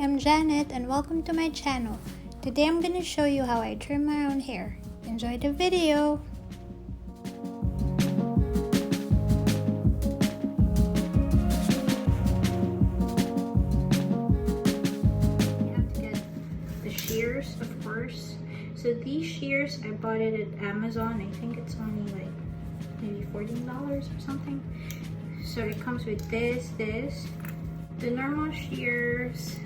I'm Janet and welcome to my channel. Today I'm gonna show you how I trim my own hair. Enjoy the video! You have to get the shears, of course. So these shears, I bought it at Amazon. I think it's only like maybe $14 or something. So it comes with this, the normal shears,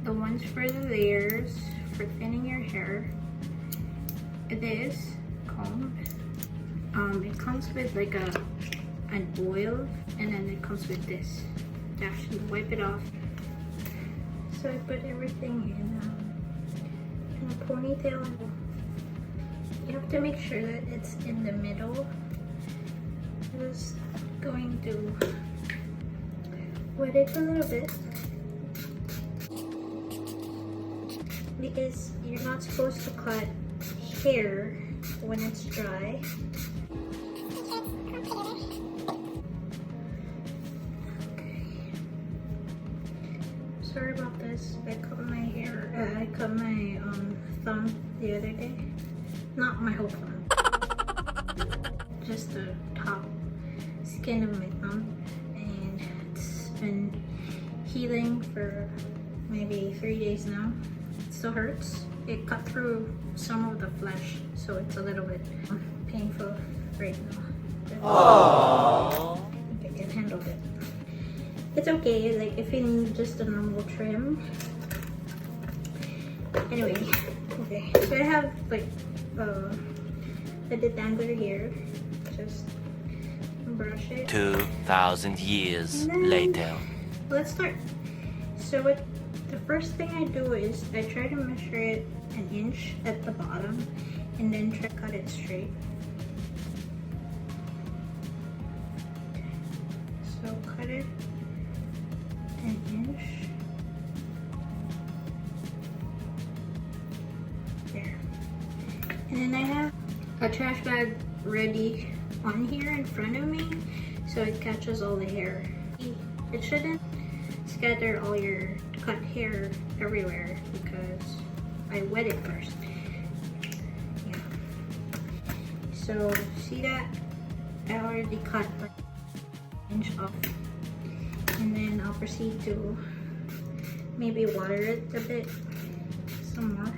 the ones for the layers, for thinning your hair, this comb. It comes with like an oil, and then it comes with this to actually wipe it off. So I put everything in a ponytail. You have to make sure that it's in the middle. Just going to wet it a little bit because you're not supposed to cut hair when it's dry. Okay. Sorry about this. I cut my hair. I cut my thumb the other day. Not my whole thumb. Just the top skin of my thumb, and it's been healing for maybe 3 days now. It still hurts. It cut through some of the flesh, so it's a little bit painful right now. Aww. I think I can handle it. It's okay, like if you need just a normal trim. Anyway, okay, so I have like a detangler here. Just brush it. 2,000 years later. Let's start. So what the first thing I do is I try to measure it an inch at the bottom and then try to cut it straight. So cut it an inch. There. And then I have a trash bag ready on here in front of me so it catches all the hair. It shouldn't scatter all your cut hair everywhere because I wet it first. Yeah. So see that? I already cut like an inch off, and then I'll proceed to maybe water it a bit some more.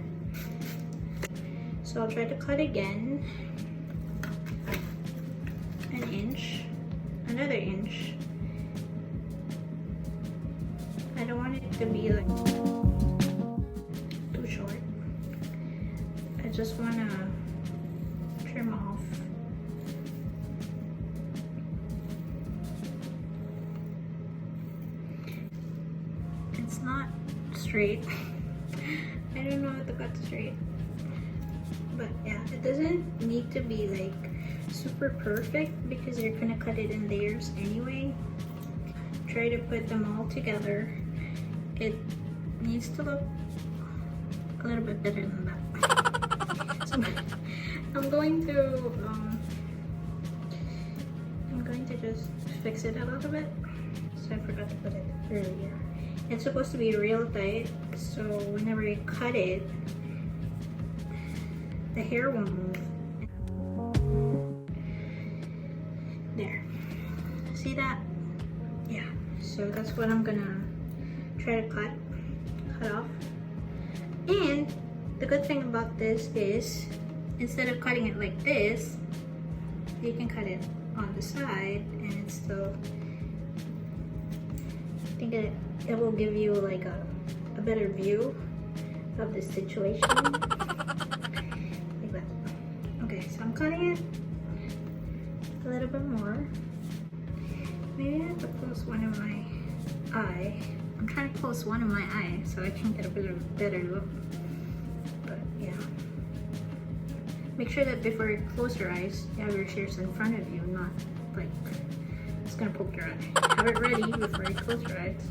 So I'll try to cut again. An inch, another inch. I don't want it to be like too short. I just want to trim off. It's not straight. I don't know how to cut straight. But yeah, it doesn't need to be like super perfect because you're gonna cut it in layers anyway. Try to put them all together. It needs to look a little bit better than that. So I'm going to just fix it a little bit. So I forgot to put it earlier. It's supposed to be real tight, so whenever you cut it, the hair won't move. There. See that? Yeah. So that's what I'm gonna try to cut off. And the good thing about this is instead of cutting it like this, you can cut it on the side and it's still, I think it will give you like a better view of the situation. Like that. Okay, so I'm cutting it a little bit more. Maybe I have to close one of my eye. I'm trying to close one of my eye so I can get a better look. But yeah. Make sure that before you close your eyes, you have your shears in front of you, not like it's gonna poke your eye. Have it ready before you close your eyes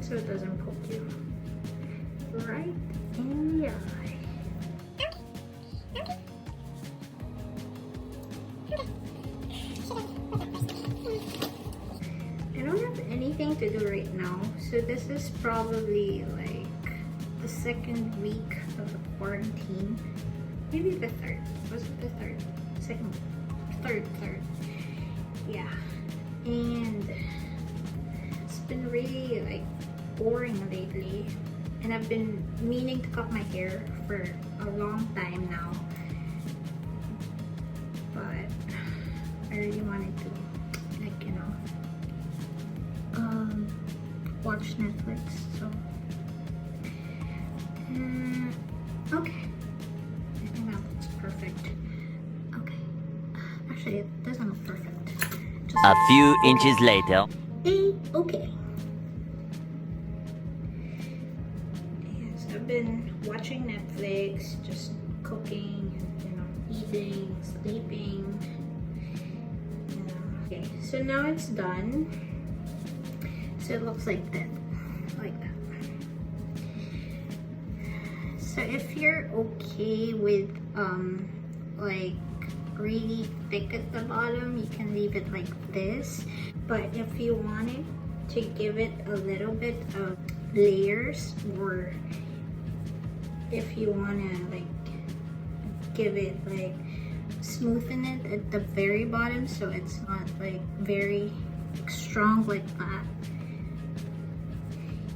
so it doesn't poke you right in the eye. to do right now. So this is probably like the second week of the quarantine. Maybe the third. Was it the third? Second, third. Yeah. And it's been really like boring lately. And I've been meaning to cut my hair for a long time now. But I really wanted to, like, you know, watch Netflix, so okay, I think that looks perfect. Okay, actually it doesn't look perfect. Just A few inches later. okay. Yes, I've been watching Netflix, just cooking and, you know, eating, sleeping. Okay, so now it's done. So it looks like that, like that. So if you're okay with like really thick at the bottom, you can leave it like this. But if you wanted to give it a little bit of layers, or if you wanna like give it like smoothen it at the very bottom so it's not like very strong like that,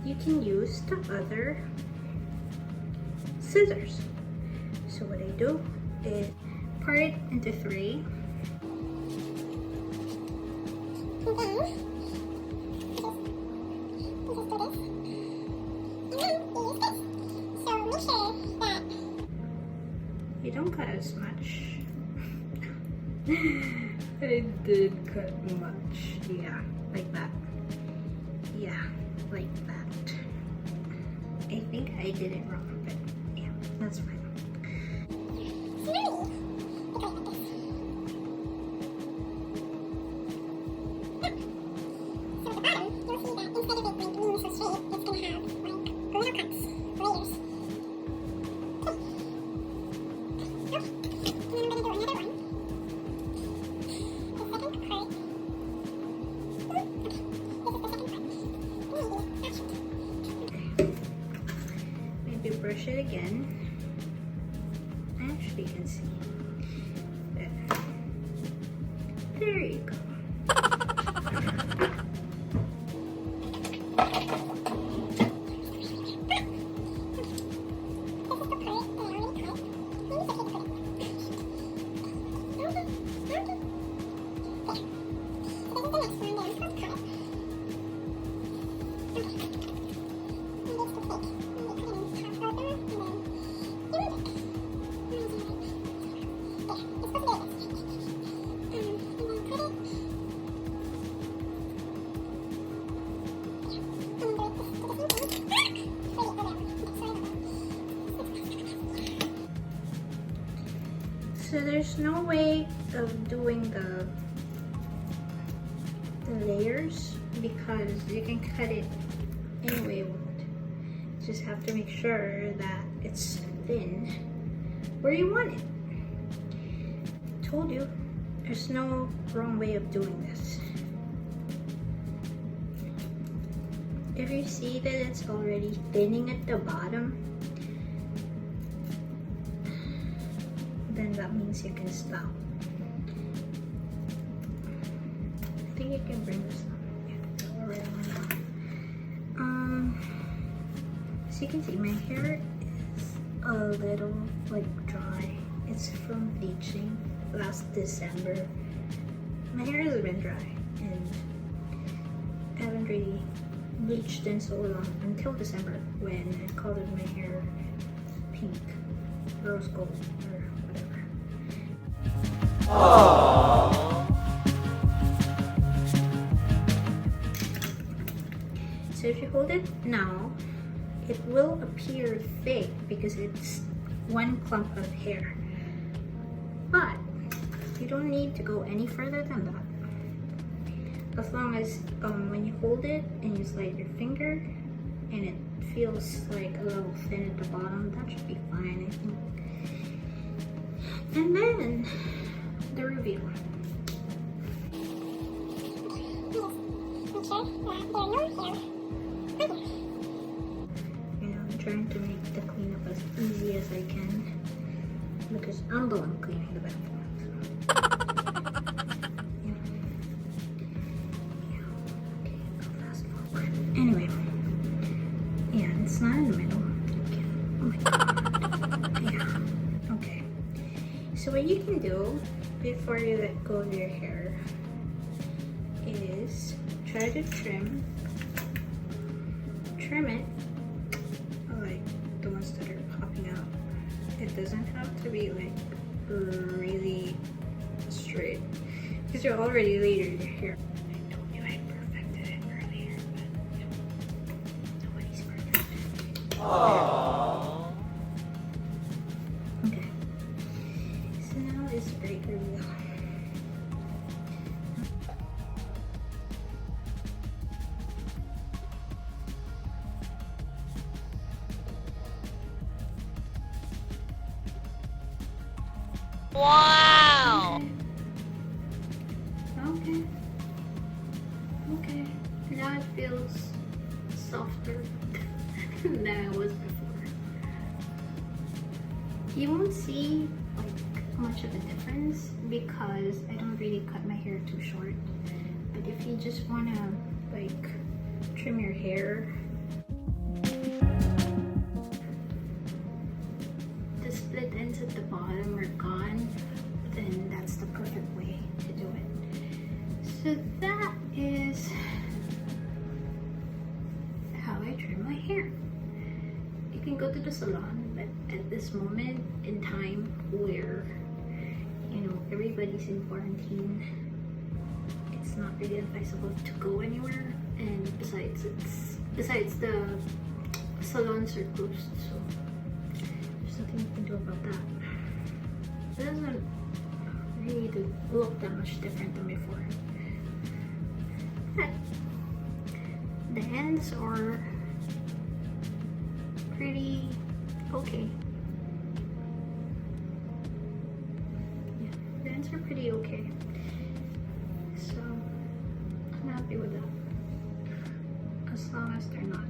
you can use the other scissors. So what I do is part it into 3. You don't cut as much. I did cut much. Yeah, like that. Yeah, like that. I think I did it wrong, but yeah, that's fine. Maybe brush it again. Actually, you can see. There you go. So there's no way of doing the layers because you can cut it any way you want. You just have to make sure that it's thin where you want it. I told you, there's no wrong way of doing this. If you see that it's already thinning at the bottom, then that means you can stop. I think you can bring this up. Yeah, already went on. As you can see, my hair is a little like dry. It's from bleaching last December. My hair has been dry and I haven't really bleached in so long until December when I colored my hair pink, rose gold, or whatever. Aww. So if you hold it now, it will appear thick because it's one clump of hair. But you don't need to go any further than that. As long as when you hold it and you slide your finger and it feels like a little thin at the bottom, that should be fine, I think. And then the reveal. You know, I'm trying to make the cleanup as easy as I can because I'm the one cleaning the bathroom. Anyway, yeah, it's not in the middle. Oh my god. Yeah. Okay. So what you can do before you let go of your hair is try to trim it like the ones that are popping out. It doesn't have to be like really straight because you're already later your hair. I told you I perfected it earlier, but nobody's perfect. Aww. Okay. So now it's break reveal. Wow. Okay. Okay. Now it feels softer than it was before. You won't see like much of a difference because I don't really cut my hair too short. But if you just wanna like trim your hair, the split ends at the bottom are gone, then that's the perfect way to do it. So that is how I trim my hair. You can go to the salon, but at this moment in time where, you know, everybody's in quarantine, it's not really advisable to go anywhere, and besides the salons are closed, so there's nothing you can do about that. It doesn't really look that much different than before. But the ends are pretty okay. Yeah, the ends are pretty okay. So I'm happy with that. As long as they're not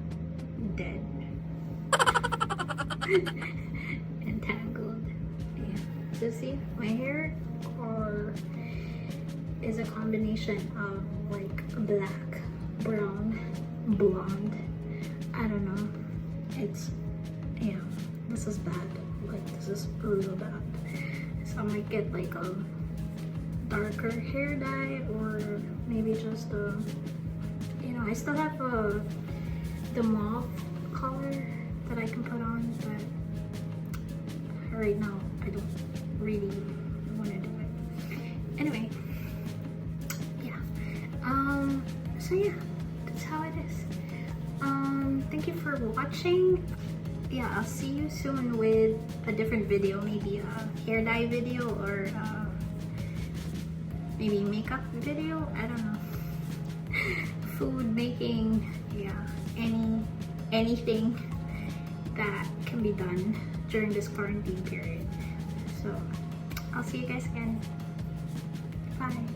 dead and tangled. Yeah. So see, my hair is a combination of like black, brown, blonde. I don't know. It's, yeah, this is bad. Like, this is real bad. So I might get like a darker hair dye, or maybe just you know, I still have the mauve color that I can put on, but right now I don't really want to do it. Anyway, yeah. So yeah, that's how it is. Thank you for watching. Yeah, I'll see you soon with a different video, maybe a hair dye video or maybe makeup video. I don't know. Food making, yeah, anything that can be done during this quarantine period. So I'll see you guys again. Bye.